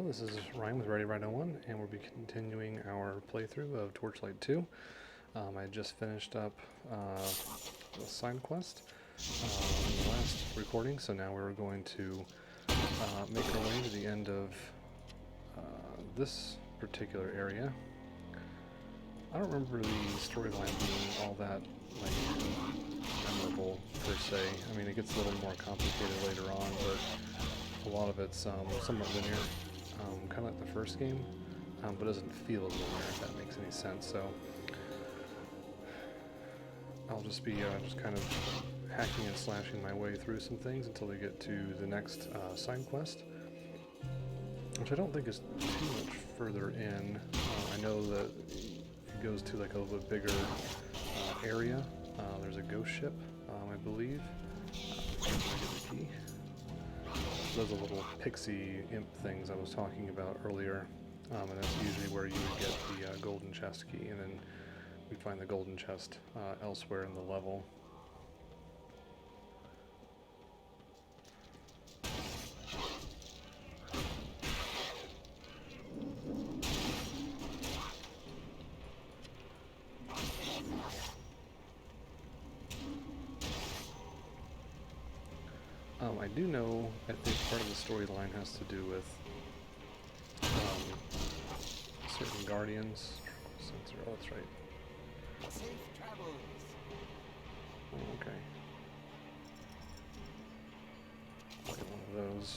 Hello, this is Ryan with Ready Rhino 1, and we'll be continuing our playthrough of Torchlight 2. I just finished up the side quest in the last recording, so now we're going to make our way to the end of this particular area. I don't remember the storyline being all that memorable per se. I mean, it gets a little more complicated later on, but a lot of it's somewhat linear, kind of like the first game, but doesn't feel as linear, if that makes any sense. So I'll just be just kind of hacking and slashing my way through some things until we get to the next side quest, which I don't think is too much further in. I know that it goes to like a little bit bigger area. There's a ghost ship, I believe. Get the key. Those are little pixie imp things I was talking about earlier, and that's usually where you would get the golden chest key, and then we'd find the golden chest elsewhere in the level. I do know, I think part of the storyline has to do with certain guardians. Sensor, oh, that's right. Safe travels. Oh, okay. Get one of those.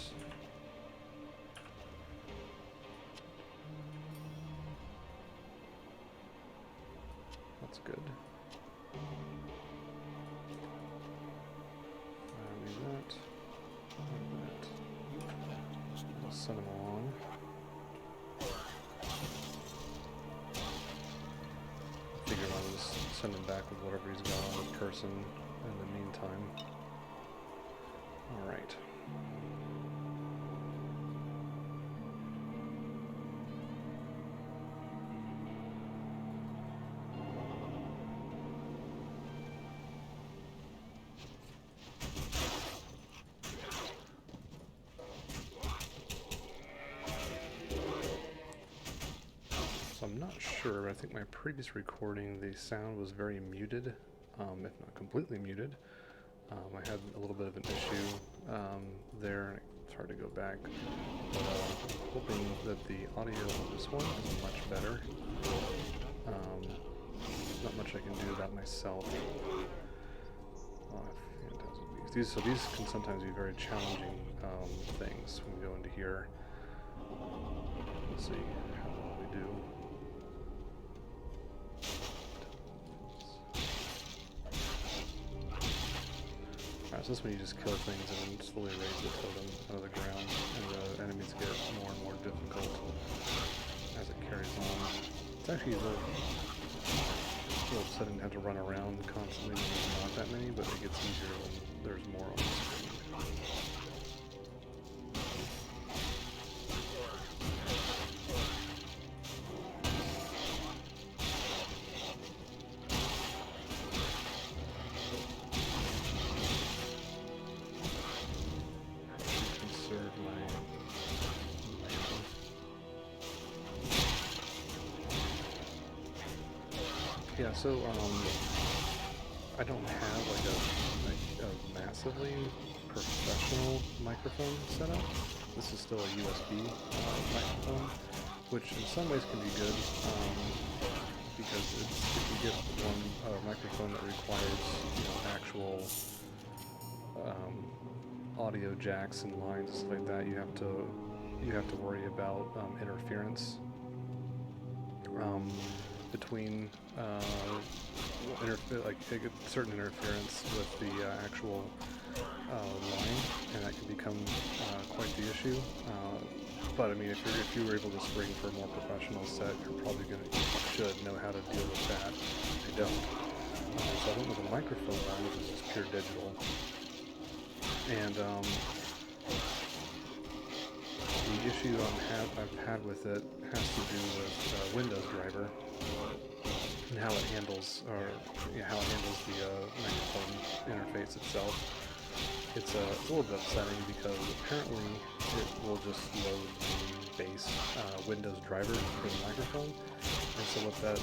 That's good. Leave that. I'll send him along. Figure I'll just send him back with whatever he's got on his person in the meantime. Alright. I'm not sure, I think my previous recording, the sound was very muted, if not completely muted. I had a little bit of an issue there, it's hard to go back, but I'm hoping that the audio on this one is much better. Not much I can do about myself. So these can sometimes be very challenging things when we go into here. Let's see how well we do. So this one you just kill things and then slowly raise the totem out of the ground, and the enemies get more and more difficult as it carries on. It's actually a little upsetting to have to run around constantly when there's not that many, but it gets easier when there's more on the screen. Yeah, so I don't have like a massively professional microphone setup. This is still a USB microphone, which in some ways can be good because if you get one microphone that requires actual audio jacks and lines and stuff like that, you have to worry about interference. Between certain interference with the actual line, and that can become quite the issue. But I mean, if you were able to spring for a more professional set, you're probably should know how to deal with that. I don't. So I went with a microphone line, which is just pure digital, and the issue I've had with it has to do with Windows driver and how it handles, the microphone interface itself. It's a little bit upsetting because apparently it will just load the base Windows driver for the microphone. And so with that,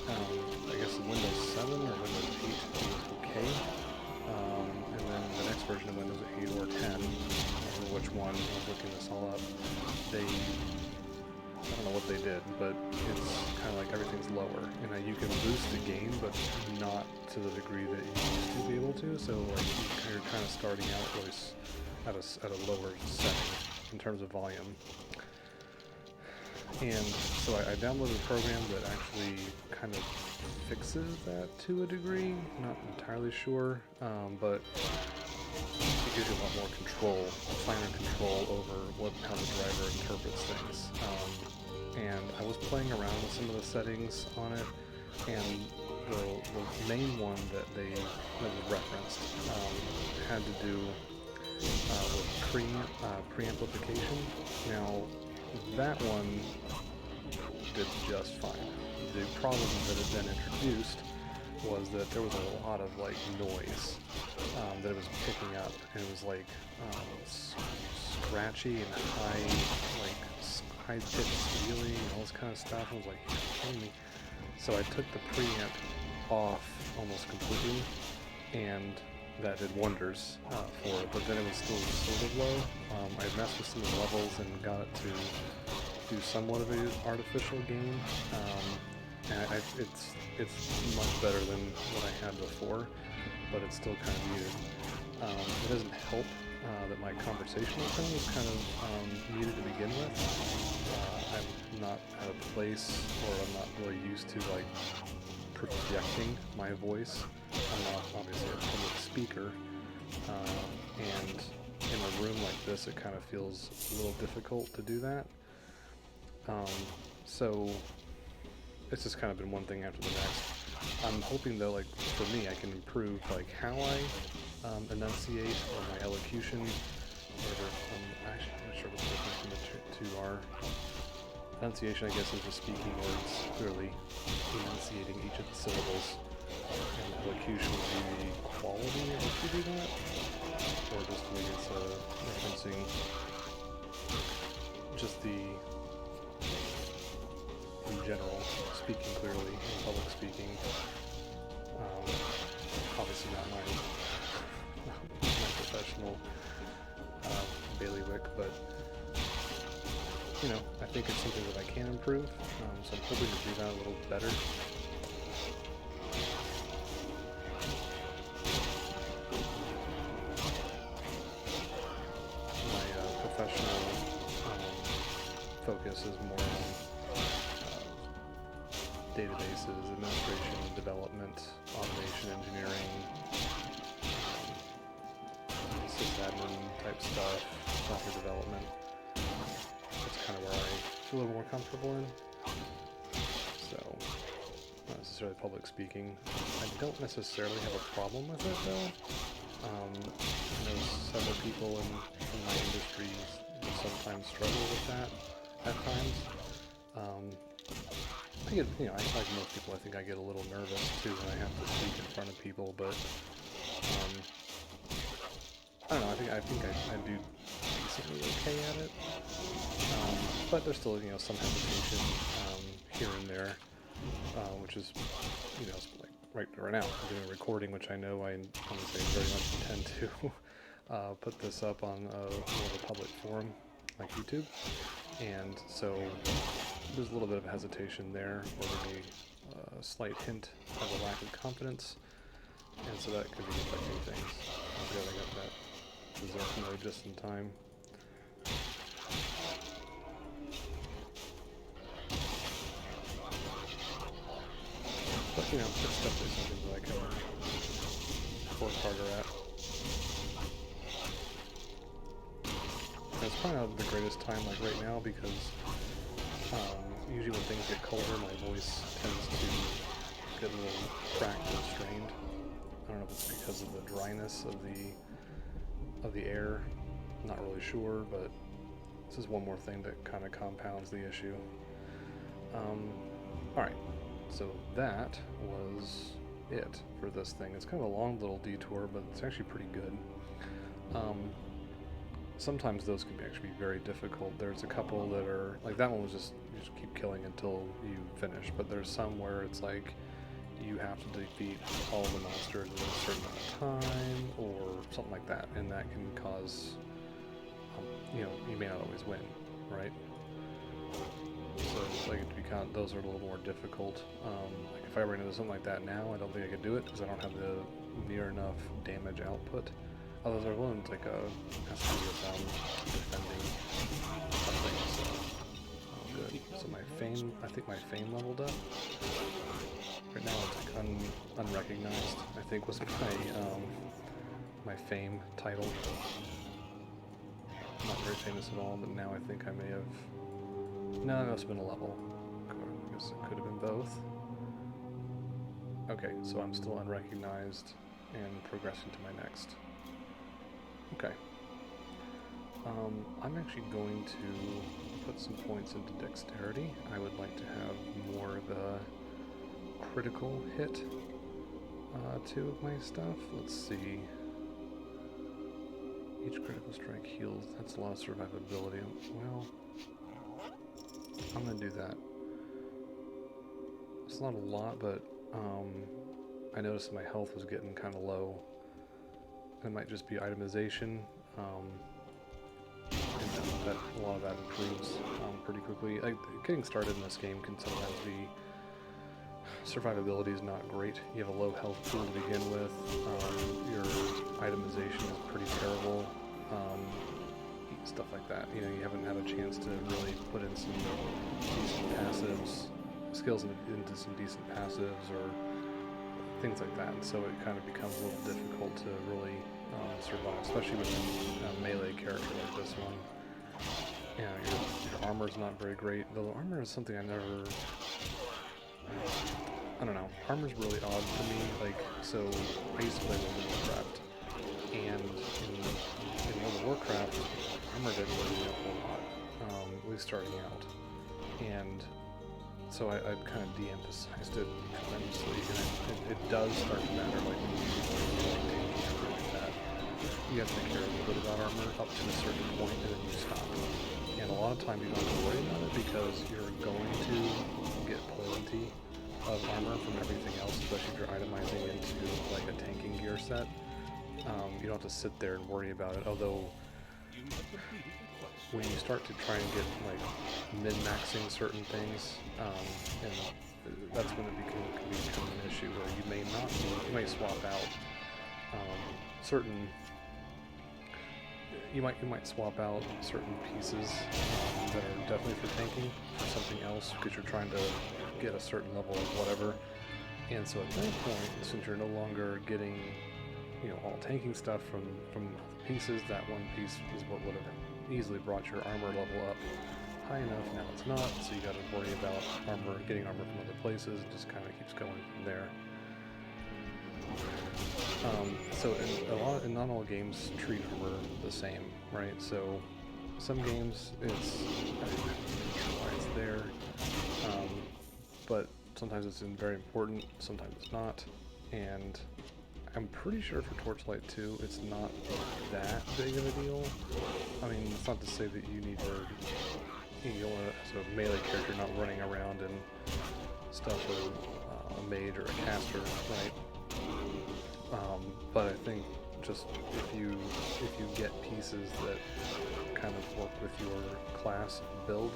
I guess Windows 7 or Windows 8 was okay. And then the next version of Windows 8 or 10, I don't know which one, I was looking this all up, I don't know what they did, but it's kind of like everything's lower. And you can boost the gain, but not to the degree that you used to be able to. So like you're kind of starting out really at a lower setting in terms of volume. And so I downloaded a program that actually kind of fixes that to a degree. Not entirely sure, but it gives you a lot more control, finer control over how the driver interprets things. And I was playing around with some of the settings on it, and the main one that was referenced had to do with preamplification. Now, that one did just fine. The problem that it then introduced was that there was a lot of like noise that it was picking up, and it was like scratchy and high-pitched squealing and all this kind of stuff. I was like, you're kidding me. So I took the preamp off almost completely, and that did wonders for it, but then it was still sort of low. I messed with some of the levels and got it to do somewhat of an artificial gain, and it's much better than what I had before, but it's still kind of muted. It doesn't help that my conversational tone was kind of muted to begin with. I'm not at a place, or I'm not really used to like projecting my voice. I'm not obviously a public speaker, and in a room like this it kind of feels a little difficult to do that. So it's just kind of been one thing after the next. I'm hoping though, like for me, I can improve like how I enunciate or my elocution. Actually, I'm not sure what the difference between the two are. Enunciation, I guess, is just speaking words clearly, enunciating each of the syllables. And elocution would be the quality of which you do that, or just maybe it's referencing just in general, speaking clearly, in public speaking. Obviously not my professional bailiwick, but you know, I think it's something that I can improve, so I'm hoping to do that a little better. My professional focus is more on databases, administration, development, automation, engineering, sysadmin type stuff, software development. That's kind of where I feel a little more comfortable in. So, not necessarily public speaking. I don't necessarily have a problem with it though. I know several people in my industry sometimes struggle with that at times. I get, you know, like most people, I think I get a little nervous too when I have to speak in front of people, but I don't know, I think I do decently okay at it. But there's still, you know, some hesitation here and there, which is, you know, like right now I'm doing a recording, which I know I honestly very much intend to put this up on more of a public forum like YouTube, and so there's a little bit of hesitation there, or maybe a slight hint of a lack of confidence, and so that could be affecting things. I'm glad I got that Berserker mode just in time. But you know, it's definitely something that I can work harder at. And it's probably not the greatest time like right now, because usually when things get colder, my voice tends to get a little cracked and strained. I don't know if it's because of the dryness of the air. I'm not really sure, but this is one more thing that kind of compounds the issue. Alright, so that was it for this thing. It's kind of a long little detour, but it's actually pretty good. sometimes those can actually be very difficult. There's a couple that are like that one was just you just keep killing until you finish, but there's some where it's like you have to defeat all the monsters in a certain amount of time or something like that, and that can cause you know, you may not always win, right? So like those are a little more difficult. Like if I ran into something like that now, I don't think I could do it because I don't have the near enough damage output. Although there's one that's like has to do with defending something. So good. So my fame, I think my fame leveled up. Right now it's like unrecognized. I think was my fame title. Not very famous at all, but now I think I may have. No, it must have been a level. I guess it could have been both. Okay, so I'm still unrecognized and progressing to my next. Okay. I'm actually going to put some points into dexterity. I would like to have more of a critical hit to my stuff. Let's see. Each critical strike heals. That's a lot of survivability. Well, I'm going to do that. It's not a lot, but I noticed my health was getting kind of low. It might just be itemization. And that a lot of that improves pretty quickly. Like, getting started in this game can sometimes be... Survivability is not great. You have a low health pool to begin with. Your itemization is pretty terrible. Stuff like that. You know, you haven't had a chance to really put in some decent passives, skills into some decent passives or things like that. And so it kind of becomes a little difficult to really survive, especially with a melee character like this one. You know, your armor's not very great. Though armor is something I never... I don't know. Armor's really odd to me. Like, so I used to play World of Warcraft, and in World of Warcraft, armor didn't really mean a whole lot, at least starting out. And so I kind of de-emphasized it tremendously, and it does start to matter, like when you like that. You have to care a little bit about armor up to a certain point, and then you stop. And a lot of times you don't have to worry about it because you're going to get plenty of armor from everything else, especially if you're itemizing into like a tanking gear set. You don't have to sit there and worry about it, although when you start to try and get like min-maxing certain things, and that's when it can become an issue where you may swap out certain. You might swap out certain pieces that are definitely for tanking for something else because you're trying to get a certain level of whatever. And so at that point, since you're no longer getting, you know, all tanking stuff from pieces, that one piece is what would have easily brought your armor level up high enough. Now it's not, so you got to worry about getting armor from other places. It just kind of keeps going from there. So not all games treat armor the same, right? So some games it's there, but sometimes it's very important, sometimes it's not, and I'm pretty sure for Torchlight 2 it's not that big of a deal. I mean, it's not to say that you need to, you want to, as a melee character, not running around and stuff with a mage or a caster, right? But I think just if you get pieces that kind of work with your class build,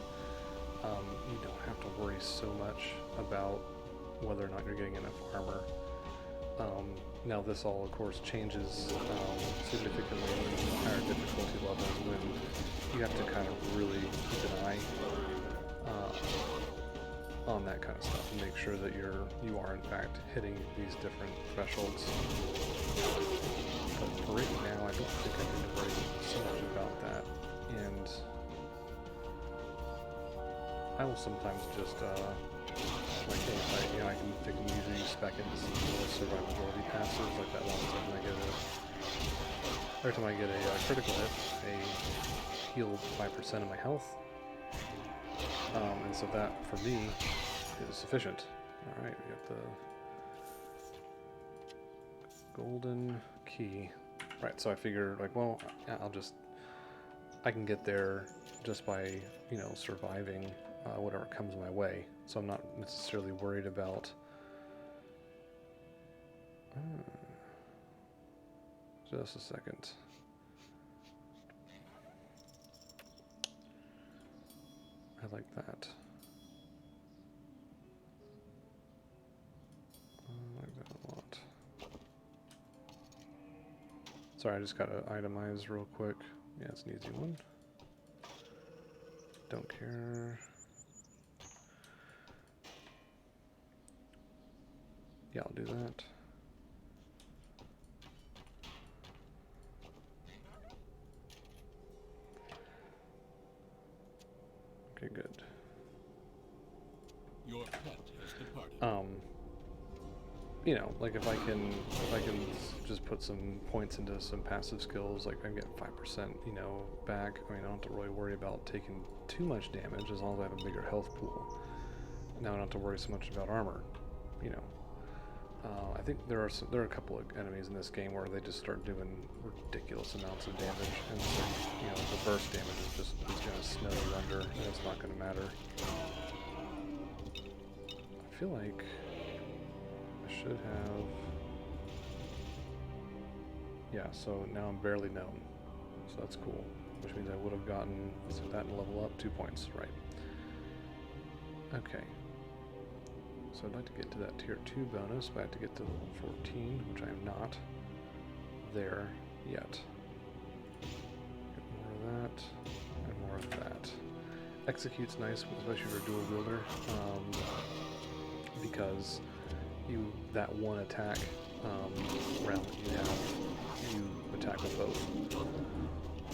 you don't have to worry so much about whether or not you're getting enough armor. Now this all, of course, changes significantly with higher difficulty levels when you have to kind of really keep an eye on that kind of stuff and make sure that you are in fact hitting these different thresholds. But for right now, I don't think I need to worry so much about that. And I will sometimes just like, hey, I can usually spec into some more survivability passes, like that one time every time I get a critical hit, I heal 5% of my health. And so that, for me, is sufficient. Alright, we got the golden key. Right, so I figure, like, well, yeah, I'll just I can get there just by, you know, surviving whatever comes my way. So I'm not necessarily worried about... just a second. I like that. I like that a lot. Sorry, I just gotta itemize real quick. Yeah, it's an easy one. Don't care. Yeah, I'll do that. Okay, good. Your pet has departed. You know, like if I can just put some points into some passive skills, like I can get 5%, you know, back. I mean, I don't have to really worry about taking too much damage as long as I have a bigger health pool. Now I don't have to worry so much about armor, you know. I think there are a couple of enemies in this game where they just start doing ridiculous amounts of damage, and so, you know, the burst damage is just gonna snow you under, and it's not gonna matter. I feel like I should have... Yeah, so now I'm barely known, so that's cool, which means I would have gotten, let's hit that and level up 2 points, right? Okay. So I'd like to get to that tier 2 bonus, but I have to get to level 14, which I am not there yet. Get more of that, and more of that. Execute's nice, especially for a dual wielder, because that one attack round that you have, you attack with both,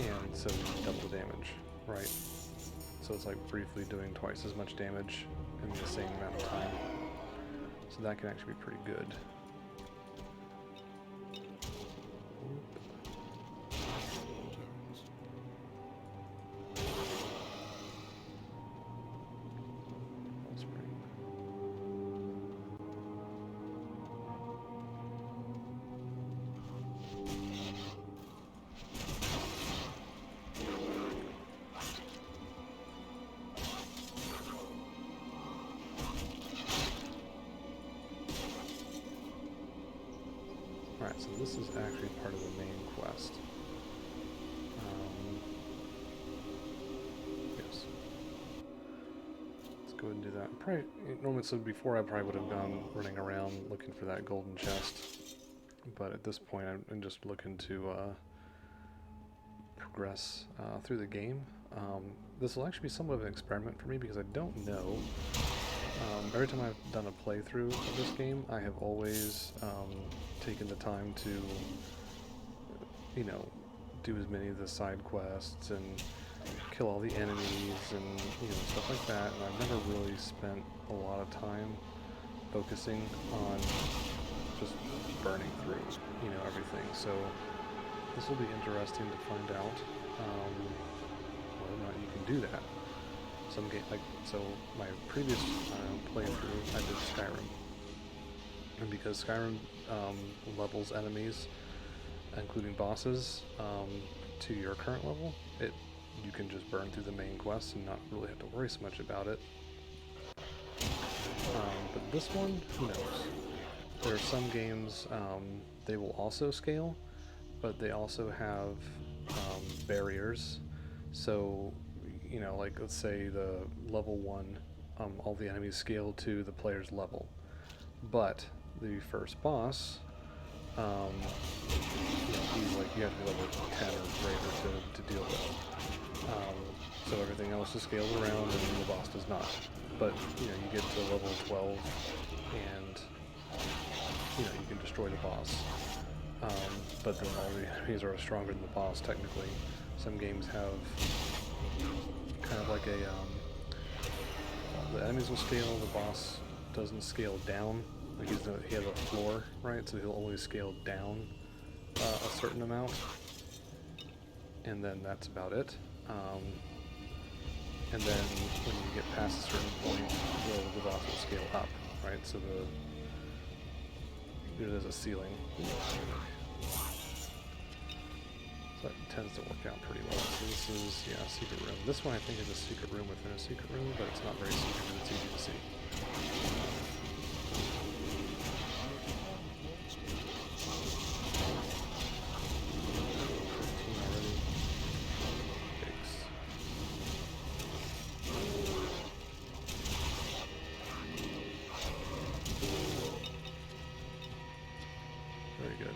and so you double the damage, right? So it's like briefly doing twice as much damage in the same amount of time. So that can actually be pretty good. Alright, so this is actually part of the main quest. Yes. Let's go ahead and do that. Probably, normally, so before I probably would have gone running around looking for that golden chest. But at this point, I'm just looking to progress through the game. This will actually be somewhat of an experiment for me because I don't know. Every time I've done a playthrough of this game, I have always taken the time to, you know, do as many of the side quests and kill all the enemies and, you know, stuff like that. And I've never really spent a lot of time focusing on just burning through, you know, everything. So this will be interesting to find out whether or not you can do that. Some game, like, so my previous playthrough, I did Skyrim, and because Skyrim levels enemies, including bosses, to your current level, you can just burn through the main quests and not really have to worry so much about it. But this one, who knows? There are some games they will also scale, but they also have barriers. So, you know, like let's say the level 1, all the enemies scale to the player's level, but the first boss, you know, he's like, you have to be level 10 or greater to deal with. So everything else is scaled around and the boss does not. But, you know, you get to level 12 and, you know, you can destroy the boss. But then all the enemies are stronger than the boss, technically. Some games have kind of like a, the enemies will scale, the boss doesn't scale down. Like he has a floor, right? So he'll always scale down a certain amount. And then that's about it. And then when you get past a certain point, the boss will scale up, right? So there's a ceiling. So but it tends to work out pretty well. So this is, yeah, a secret room. This one I think is a secret room within a secret room, but it's not very secret, but it's easy to see. 15 already. Yikes. Very good.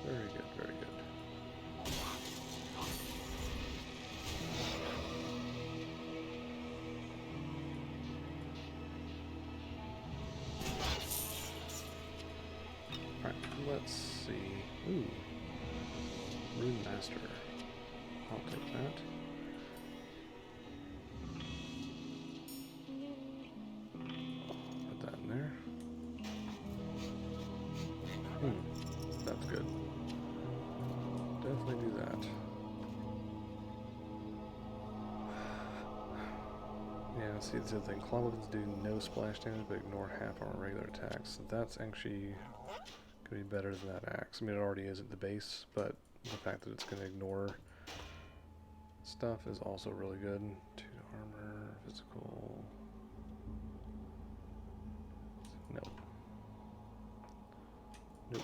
Very good, very good. Alright, let's see. Ooh. Rune Master. I'll take that. Put that in there. That's good. Definitely do that. Yeah, see, it's the thing. Claw weapons do no splash damage, but ignore half on regular attacks. So that's actually going to be better than that axe. I mean, it already is at the base, but the fact that it's going to ignore stuff is also really good. 2 to armor, physical. Nope. Nope.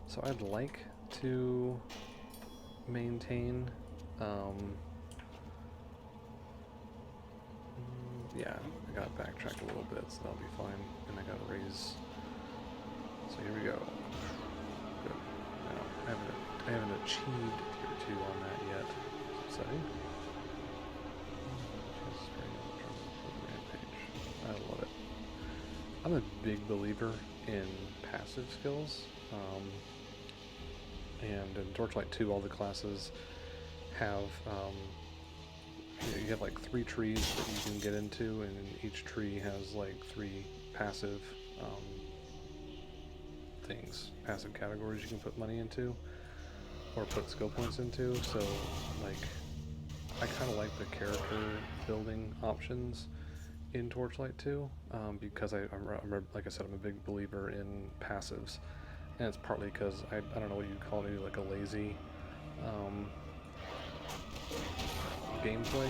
So I'd like to maintain, yeah, I got backtracked a little bit, so that'll be fine. And I got to raise. So here we go. Good. Now, I haven't achieved tier 2 on that yet. That's upsetting. I love it. I'm a big believer in passive skills. And in Torchlight 2, all the classes have, you have like 3 trees that you can get into, and each tree has like 3 passive things, passive categories you can put money into, or put skill points into. So, like, I kind of like the character building options in Torchlight 2, because I'm, like I said, I'm a big believer in passives. And it's partly because I don't know what you'd call it, like a lazy gameplay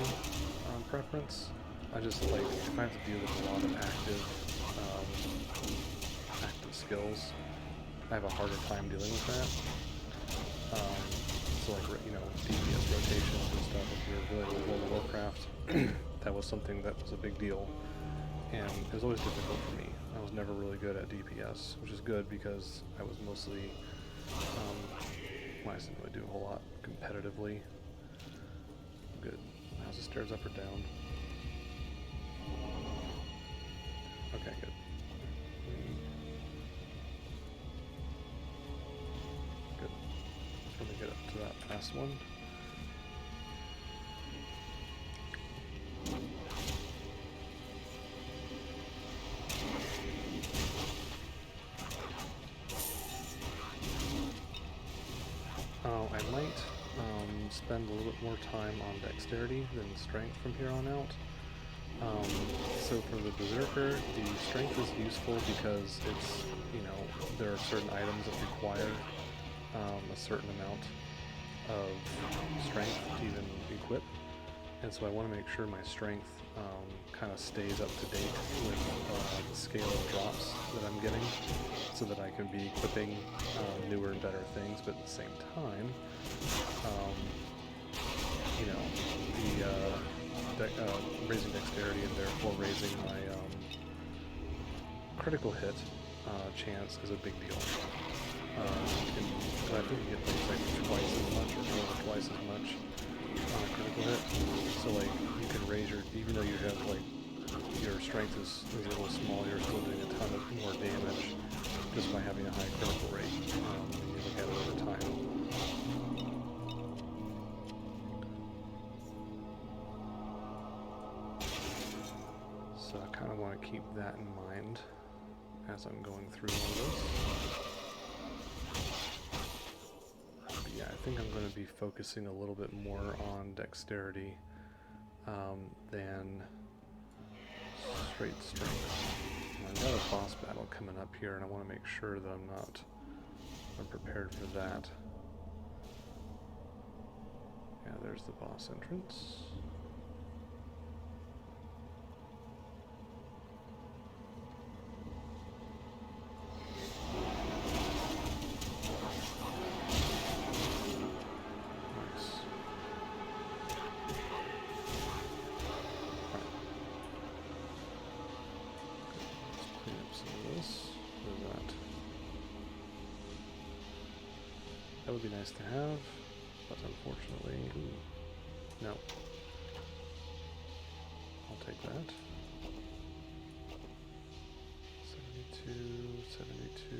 preference. I just like, if I have to deal with a lot of active skills, I have a harder time dealing with that. So like, you know, DPS rotations and stuff, if you're really with World of Warcraft, that was something that was a big deal. And it was always difficult for me. I was never really good at DPS, which is good because I was mostly, well, I didn't really do a whole lot competitively. Good. How's the stairs, up or down? Okay, good. Good. Let me get up to that last one. I might spend a little bit more time on dexterity than strength from here on out. So for the Berserker, the strength is useful because it's, you know, there are certain items that require a certain amount of strength to even equip. And so I want to make sure my strength kind of stays up to date with the scale of drops that I'm getting, so that I can be equipping newer and better things, but at the same time, you know, raising dexterity and therefore raising my critical hit chance is a big deal. And I think you get things like twice as much or more than twice as much on a critical hit. So like, you can raise your, even though you have like, your strength is a little small, you're still doing a ton of more damage just by having a high critical rate when you look at it over time. So I kind of want to keep that in mind as I'm going through all this. think I'm going to be focusing a little bit more on dexterity than straight strength. I've got a boss battle coming up here, and I want to make sure that I'm prepared for that. Yeah, there's the boss entrance. That would be nice to have, but unfortunately, no. I'll take that. 72, 72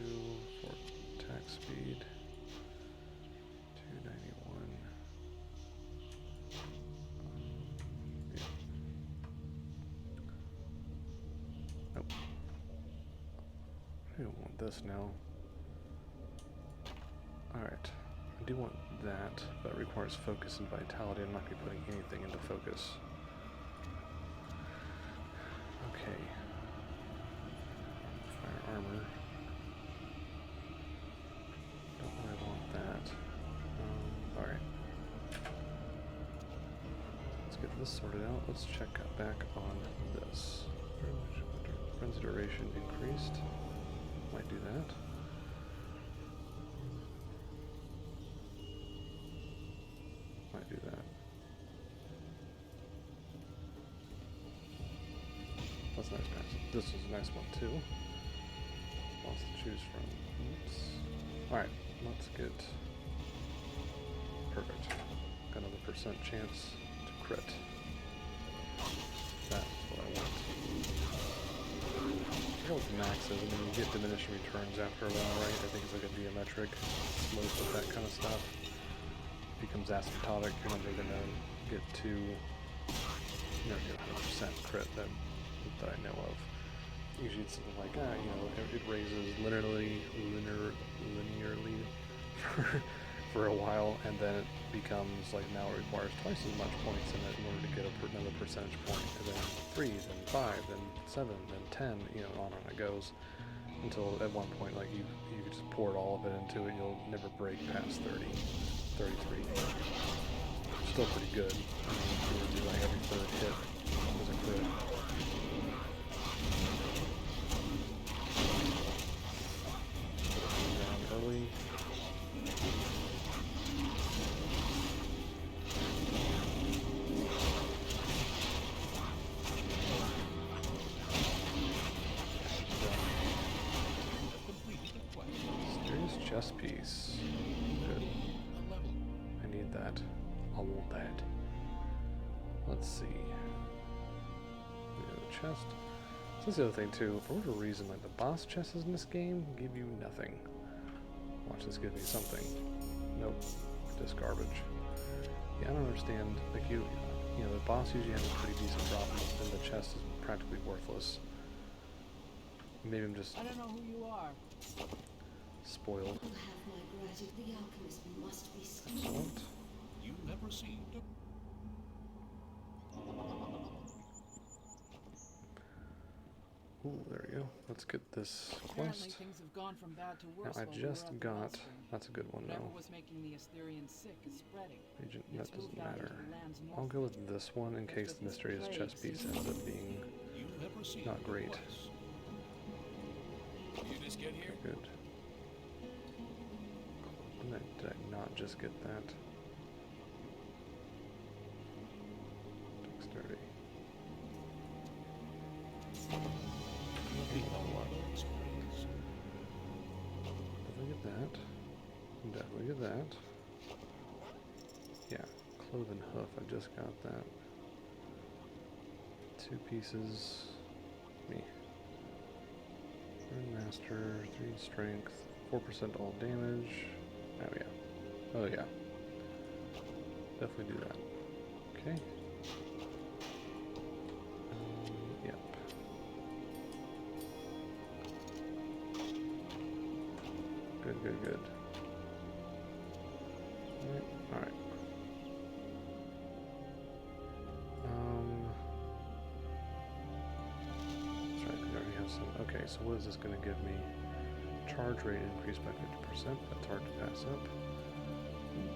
for attack speed. 291. Yeah. Nope. I don't want this now. Alright, I do want that, but it requires focus and vitality. I'm not going to be putting anything into focus. Okay. Fire armor. Don't really want that. Alright. Let's get this sorted out. Let's check back on this. Frenzy duration increased. Might do that. Do that. That's a nice pass. This is a nice one too. Lots to choose from. Oops. Alright, let's get perfect. Got another percent chance to crit. That's what I want. I forget what the max is. I mean, you get diminishing returns after a while, right? I think it's like a geometric slope with that kind of stuff. Becomes asymptotic, you're never gonna get to, you know, 100% crit that I know of. Usually it's something like, you know, it raises linearly for a while, and then it becomes like now it requires twice as much points in it in order to get another percentage point, and then 3, then 5, then 7, then 10, you know, on and it goes. Until at one point, like you just poured all of it into it, you'll never break past 30. 33. Still pretty good. I mean, if you were to do like every third hit was a crit. Down early. Mysterious chest piece. Good. I need that. I want that. Let's see. We have a chest. So that's the other thing too. For whatever reason, like the boss chests in this game give you nothing. Watch this give me something. Nope. Just garbage. Yeah, I don't understand. Like you know, the boss usually has a pretty decent drop, and the chest is practically worthless. Maybe I'm just. I don't know who you are. Spoiled. Excellent. You have received a... Ooh, there we go. Let's get this Apparently quest. things have gone from bad to Now worse. I while we were just up the got. wellspring. That's a good one Whatever though. was making the Asterians sick is spreading. Agent, It's that doesn't moved out into matter. the lands I'll north. go with this one in case the mysterious chest piece ends up being You have received not great. a quest. You just get here? Good. Did I not just get that? Dexterity. Definitely get that. Definitely get that. Yeah, cloven hoof. I just got that. 2 pieces. Me. Rune Master, 3 strength, 4% all damage. Oh yeah. Oh yeah. Definitely do that. Okay. Yep. Good, good, good. Alright. Alright. That's right, we already have some. Okay, so what is this going to give me? Charge rate increased by 50%. That's hard to pass up. Ooh.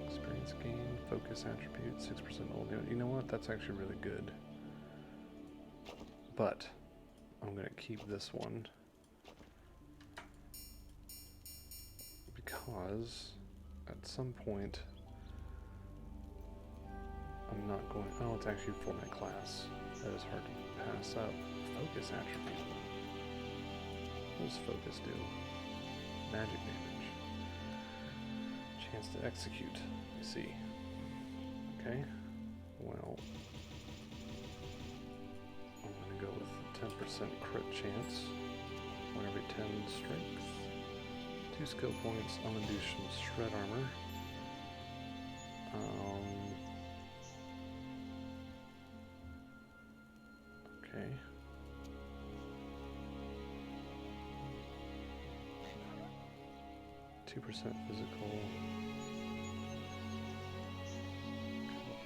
Experience gain, focus attribute, 6% only. You know what? That's actually really good. But I'm going to keep this one because at some point I'm not going. Oh, it's actually for my class. That is hard to pass up. Focus attribute. What does focus do? Magic damage. Chance to execute. I see. Okay. Well, I'm going to go with 10% crit chance. 1 every 10 strength. 2 skill points. I'm going to do some shred armor. Okay. 2% physical.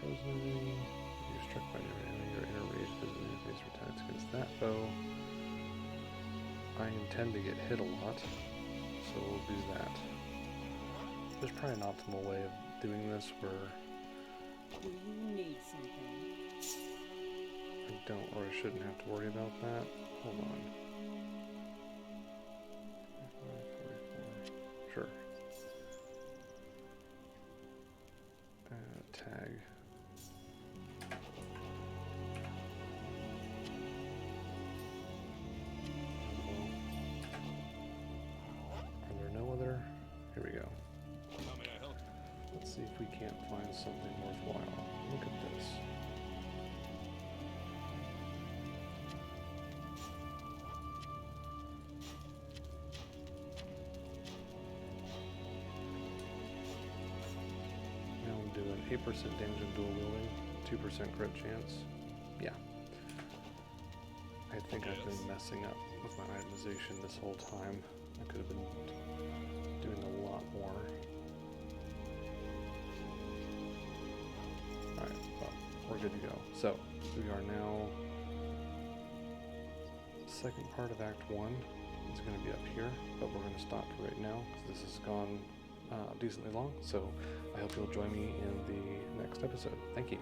Frozen enemy. You're struck by your enemy. Your inner rage visibly face attacks against that bow. I intend to get hit a lot, so we'll do that. There's probably an optimal way of doing this where Do you need something? I don't or I shouldn't have to worry about that. Hold on. 44. Sure. Tag. Are there no other? Here we go. How may I help you? Let's see if we can't find something worthwhile. Look at this. Now I'm doing 8% damage in dual wielding, 2% crit chance. Yeah. I think I've been messing up with my itemization this whole time. I could have been doing a lot more. Alright, well, we're good to go. So, we are now... Second part of Act 1 is going to be up here, but we're going to stop right now because this has gone decently long. So, I hope you'll join me in the next episode. Thank you.